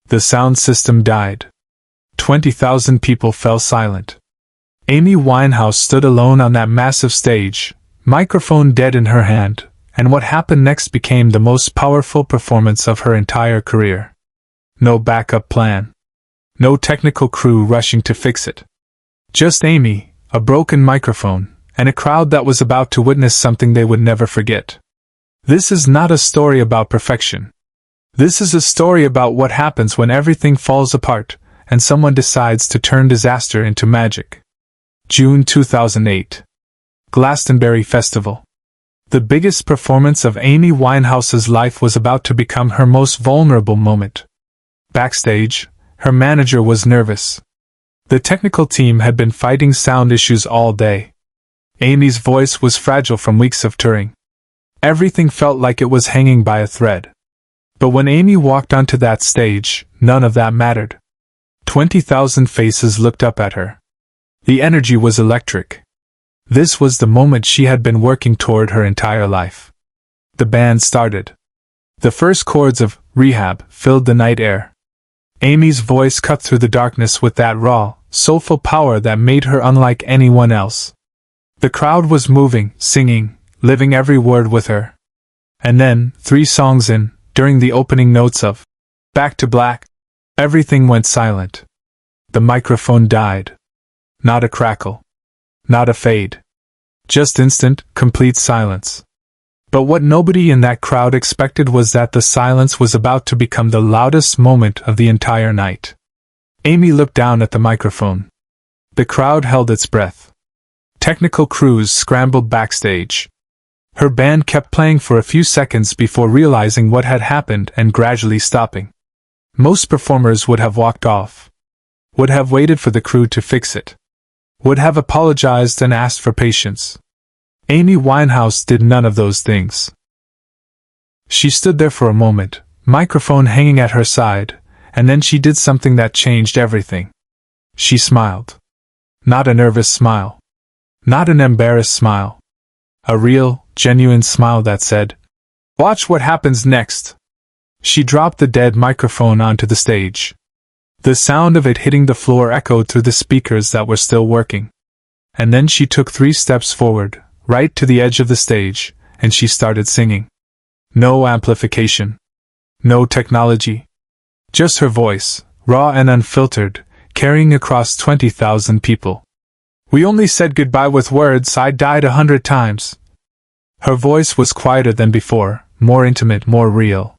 The sound system died. 20,000 people fell silent. Amy Winehouse stood alone on that massive stage, microphone dead in her hand, and what happened next became the most powerful performance of her entire career. No backup plan. No technical crew rushing to fix it. Just Amy, a broken microphone, and a crowd that was about to witness something they would never forget. This is not a story about perfection. This is a story about what happens when everything falls apart, and someone decides to turn disaster into magic. June 2008. Glastonbury Festival. The biggest performance of Amy Winehouse's life was about to become her most vulnerable moment. Backstage, her manager was nervous. The technical team had been fighting sound issues all day. Amy's voice was fragile from weeks of touring. Everything felt like it was hanging by a thread. But when Amy walked onto that stage, none of that mattered. 20,000 faces looked up at her. The energy was electric. This was the moment she had been working toward her entire life. The band started. The first chords of Rehab filled the night air. Amy's voice cut through the darkness with that raw, soulful power that made her unlike anyone else. The crowd was moving, singing, living every word with her. And then, 3 songs in, during the opening notes of Back to Black, everything went silent. The microphone died. Not a crackle. Not a fade. Just instant, complete silence. But what nobody in that crowd expected was that the silence was about to become the loudest moment of the entire night. Amy looked down at the microphone. The crowd held its breath. Technical crews scrambled backstage. Her band kept playing for a few seconds before realizing what had happened and gradually stopping. Most performers would have walked off. Would have waited for the crew to fix it. Would have apologized and asked for patience. Amy Winehouse did none of those things. She stood there for a moment, microphone hanging at her side, and then she did something that changed everything. She smiled. Not a nervous smile. Not an embarrassed smile. A real, genuine smile that said, "Watch what happens next." She dropped the dead microphone onto the stage. The sound of it hitting the floor echoed through the speakers that were still working. And then she took 3 steps forward, right to the edge of the stage, and she started singing. No amplification. No technology. Just her voice, raw and unfiltered, carrying across 20,000 people. "We only said goodbye with words, I died 100 times." Her voice was quieter than before, more intimate, more real.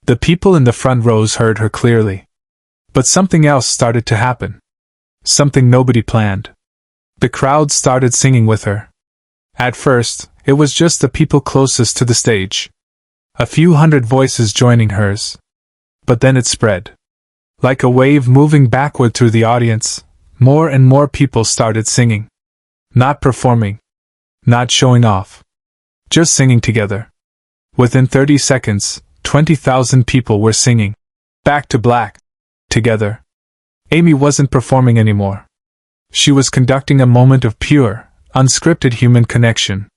The people in the front rows heard her clearly. But something else started to happen. Something nobody planned. The crowd started singing with her. At first, it was just the people closest to the stage. A few hundred voices joining hers. But then it spread. Like a wave moving backward through the audience, more and more people started singing. Not performing. Not showing off. Just singing together. Within 30 seconds, 20,000 people were singing Back to Black together. Amy wasn't performing anymore. She was conducting a moment of pure, unscripted human connection.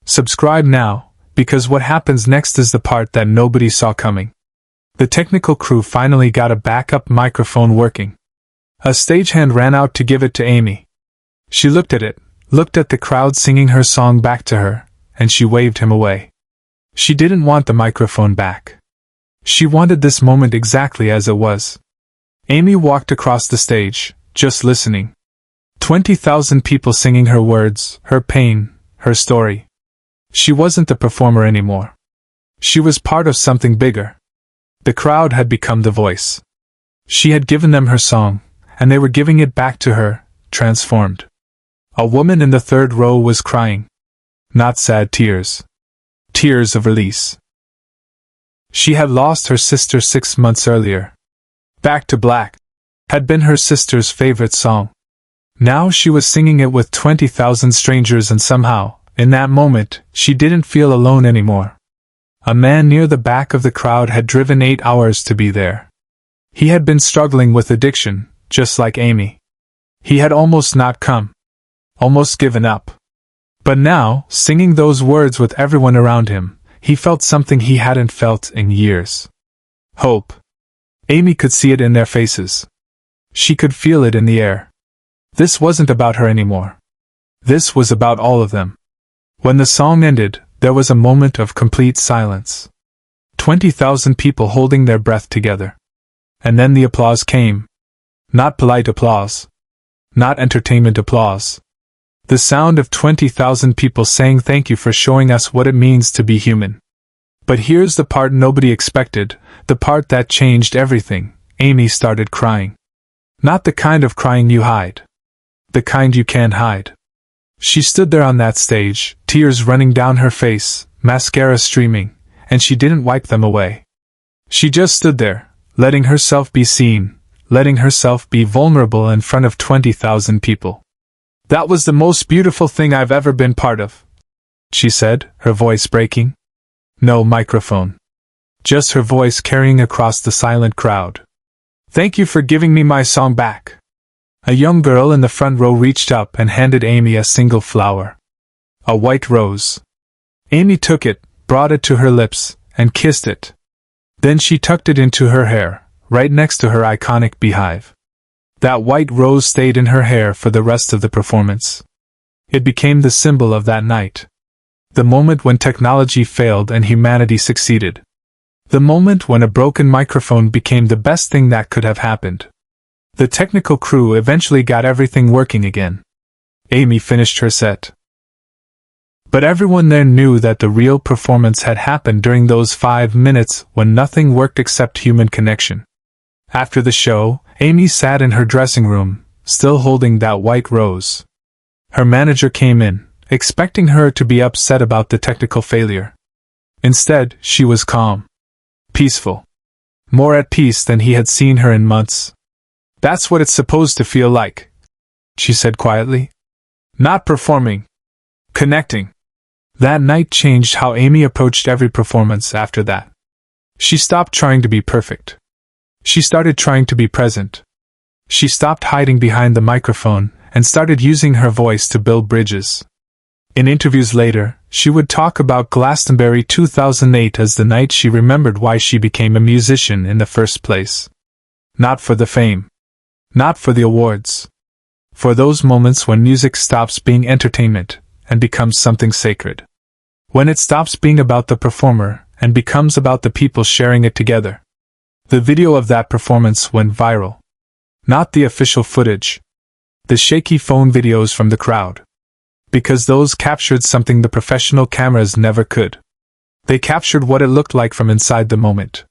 Subscribe now, because what happens next is the part that nobody saw coming. The technical crew finally got a backup microphone working. A stagehand ran out to give it to Amy. She looked at it, looked at the crowd singing her song back to her, and she waved him away. She didn't want the microphone back. She wanted this moment exactly as it was. Amy walked across the stage, just listening. 20,000 people singing her words, her pain, her story. She wasn't the performer anymore. She was part of something bigger. The crowd had become the voice. She had given them her song, and they were giving it back to her, transformed. A woman in the 3rd row was crying. Not sad tears. Tears of release. She had lost her sister 6 months earlier. Back to Black had been her sister's favorite song. Now she was singing it with 20,000 strangers, and somehow, in that moment, she didn't feel alone anymore. A man near the back of the crowd had driven 8 hours to be there. He had been struggling with addiction, just like Amy. He had almost not come. Almost given up. But now, singing those words with everyone around him, he felt something he hadn't felt in years. Hope. Amy could see it in their faces. She could feel it in the air. This wasn't about her anymore. This was about all of them. When the song ended, there was a moment of complete silence. 20,000 people holding their breath together. And then the applause came. Not polite applause. Not entertainment applause. The sound of 20,000 people saying thank you for showing us what it means to be human. But here's the part nobody expected, the part that changed everything. Amy started crying. Not the kind of crying you hide. The kind you can't hide. She stood there on that stage, tears running down her face, mascara streaming, and she didn't wipe them away. She just stood there, letting herself be seen, letting herself be vulnerable in front of 20,000 people. That was the most beautiful thing I've ever been part of, she said, her voice breaking. No microphone. Just her voice carrying across the silent crowd. Thank you for giving me my song back. A young girl in the front row reached up and handed Amy a single flower. A white rose. Amy took it, brought it to her lips, and kissed it. Then she tucked it into her hair, right next to her iconic beehive. That white rose stayed in her hair for the rest of the performance. It became the symbol of that night. The moment when technology failed and humanity succeeded. The moment when a broken microphone became the best thing that could have happened. The technical crew eventually got everything working again. Amy finished her set. But everyone there knew that the real performance had happened during those 5 minutes when nothing worked except human connection. After the show, Amy sat in her dressing room, still holding that white rose. Her manager came in, expecting her to be upset about the technical failure. Instead, she was calm. Peaceful. More at peace than he had seen her in months. That's what it's supposed to feel like, she said quietly. Not performing. Connecting. That night changed how Amy approached every performance after that. She stopped trying to be perfect. She started trying to be present. She stopped hiding behind the microphone and started using her voice to build bridges. In interviews later, she would talk about Glastonbury 2008 as the night she remembered why she became a musician in the first place. Not for the fame. Not for the awards. For those moments when music stops being entertainment and becomes something sacred. When it stops being about the performer and becomes about the people sharing it together. The video of that performance went viral. Not the official footage. The shaky phone videos from the crowd. Because those captured something the professional cameras never could. They captured what it looked like from inside the moment.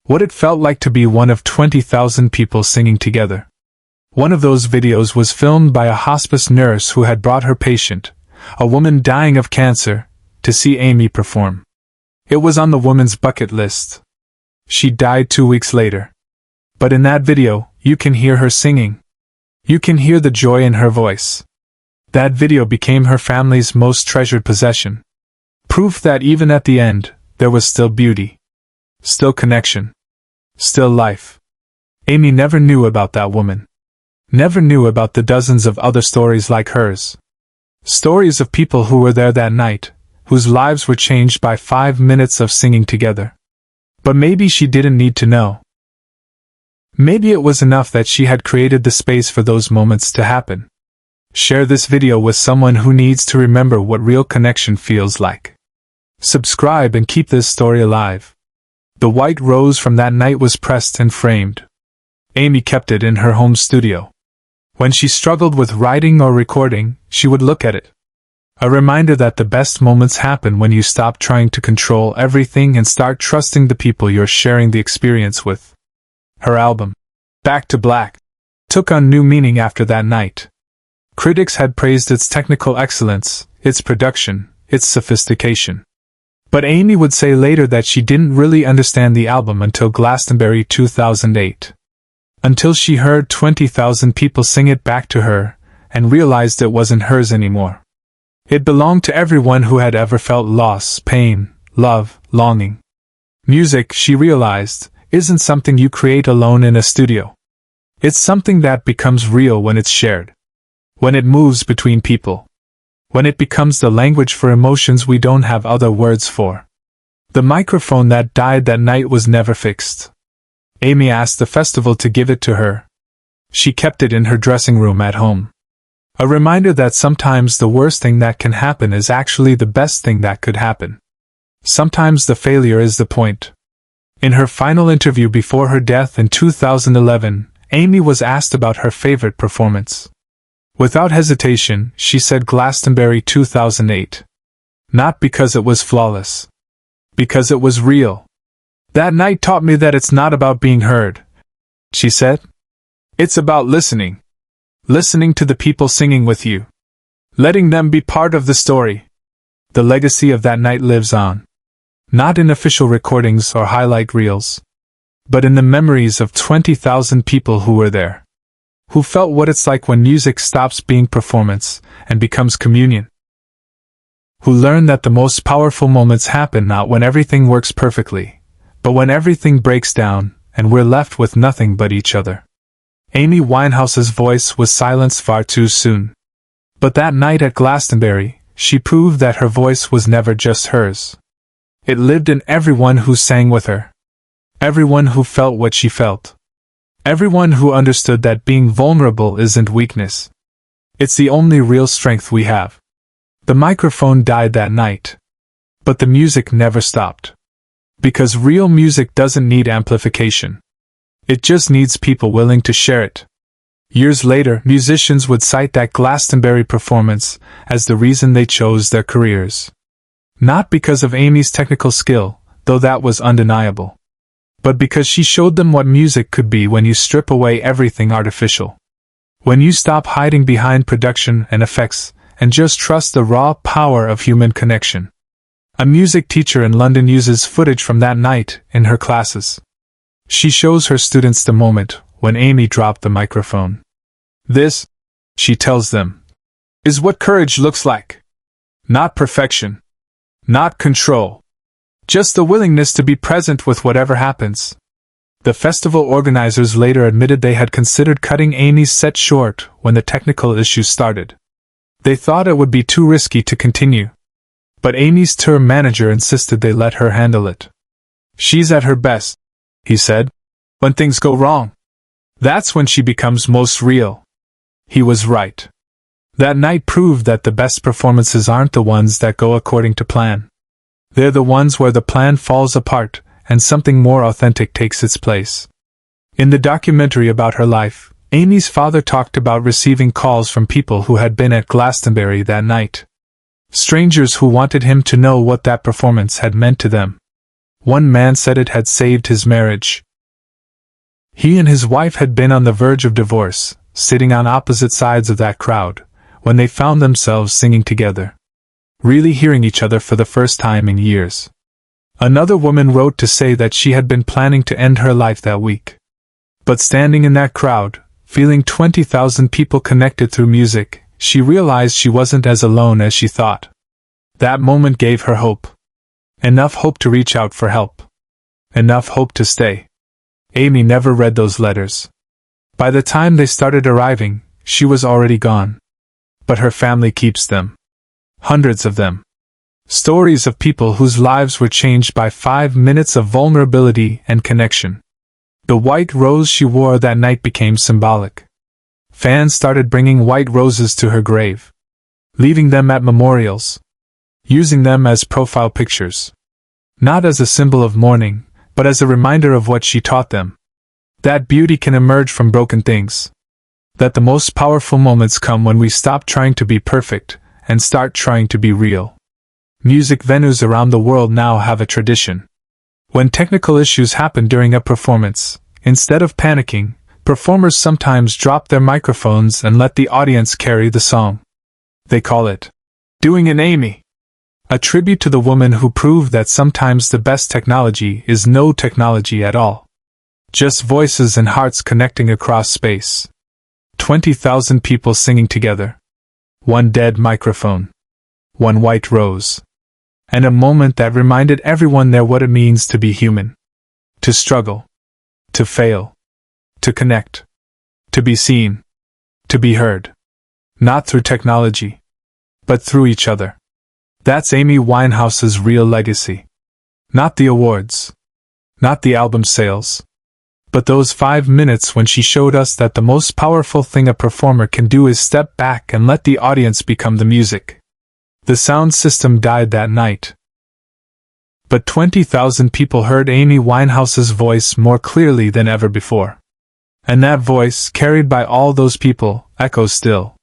What it felt like to be one of 20,000 people singing together. One of those videos was filmed by a hospice nurse who had brought her patient, a woman dying of cancer, to see Amy perform. It was on the woman's bucket list. She died 2 weeks later. But in that video, you can hear her singing. You can hear the joy in her voice. That video became her family's most treasured possession. Proof that even at the end, there was still beauty. Still connection. Still life. Amy never knew about that woman. Never knew about the dozens of other stories like hers. Stories of people who were there that night, whose lives were changed by 5 minutes of singing together. But maybe she didn't need to know. Maybe it was enough that she had created the space for those moments to happen. Share this video with someone who needs to remember what real connection feels like. Subscribe and keep this story alive. The white rose from that night was pressed and framed. Amy kept it in her home studio. When she struggled with writing or recording, she would look at it. A reminder that the best moments happen when you stop trying to control everything and start trusting the people you're sharing the experience with. Her album, Back to Black, took on new meaning after that night. Critics had praised its technical excellence, its production, its sophistication. But Amy would say later that she didn't really understand the album until Glastonbury 2008. Until she heard 20,000 people sing it back to her, and realized it wasn't hers anymore. It belonged to everyone who had ever felt loss, pain, love, longing. Music, she realized, isn't something you create alone in a studio. It's something that becomes real when it's shared. When it moves between people. When it becomes the language for emotions we don't have other words for. The microphone that died that night was never fixed. Amy asked the festival to give it to her. She kept it in her dressing room at home. A reminder that sometimes the worst thing that can happen is actually the best thing that could happen. Sometimes the failure is the point. In her final interview before her death in 2011, Amy was asked about her favorite performance. Without hesitation, she said Glastonbury 2008. Not because it was flawless. Because it was real. That night taught me that it's not about being heard, she said. It's about listening. Listening to the people singing with you. Letting them be part of the story. The legacy of that night lives on. Not in official recordings or highlight reels, but in the memories of 20,000 people who were there. Who felt what it's like when music stops being performance and becomes communion. Who learned that the most powerful moments happen not when everything works perfectly, but when everything breaks down and we're left with nothing but each other. Amy Winehouse's voice was silenced far too soon. But that night at Glastonbury, she proved that her voice was never just hers. It lived in everyone who sang with her. Everyone who felt what she felt. Everyone who understood that being vulnerable isn't weakness. It's the only real strength we have. The microphone died that night. But the music never stopped. Because real music doesn't need amplification. It just needs people willing to share it. Years later, musicians would cite that Glastonbury performance as the reason they chose their careers. Not because of Amy's technical skill, though that was undeniable. But because she showed them what music could be when you strip away everything artificial. When you stop hiding behind production and effects, and just trust the raw power of human connection. A music teacher in London uses footage from that night in her classes. She shows her students the moment when Amy dropped the microphone. This, she tells them, is what courage looks like. Not perfection. Not control. Just the willingness to be present with whatever happens. The festival organizers later admitted they had considered cutting Amy's set short when the technical issues started. They thought it would be too risky to continue. But Amy's tour manager insisted they let her handle it. She's at her best, he said, when things go wrong. That's when she becomes most real. He was right. That night proved that the best performances aren't the ones that go according to plan. They're the ones where the plan falls apart and something more authentic takes its place. In the documentary about her life, Amy's father talked about receiving calls from people who had been at Glastonbury that night. Strangers who wanted him to know what that performance had meant to them. One man said it had saved his marriage. He and his wife had been on the verge of divorce, sitting on opposite sides of that crowd, when they found themselves singing together. Really hearing each other for the first time in years. Another woman wrote to say that she had been planning to end her life that week. But standing in that crowd, feeling 20,000 people connected through music, she realized she wasn't as alone as she thought. That moment gave her hope. Enough hope to reach out for help. Enough hope to stay. Amy never read those letters. By the time they started arriving, she was already gone. But her family keeps them. Hundreds of them. Stories of people whose lives were changed by 5 minutes of vulnerability and connection. The white rose she wore that night became symbolic. Fans started bringing white roses to her grave. Leaving them at memorials. Using them as profile pictures. Not as a symbol of mourning, but as a reminder of what she taught them. That beauty can emerge from broken things. That the most powerful moments come when we stop trying to be perfect and start trying to be real. Music venues around the world now have a tradition. When technical issues happen during a performance, instead of panicking, performers sometimes drop their microphones and let the audience carry the song. They call it doing an Amy. A tribute to the woman who proved that sometimes the best technology is no technology at all. Just voices and hearts connecting across space. 20,000 people singing together. One dead microphone. One white rose. And a moment that reminded everyone there what it means to be human. To struggle. To fail. To connect. To be seen. To be heard. Not through technology, but through each other. That's Amy Winehouse's real legacy. Not the awards. Not the album sales. But those 5 minutes when she showed us that the most powerful thing a performer can do is step back and let the audience become the music. The sound system died that night. But 20,000 people heard Amy Winehouse's voice more clearly than ever before. And that voice, carried by all those people, echoes still.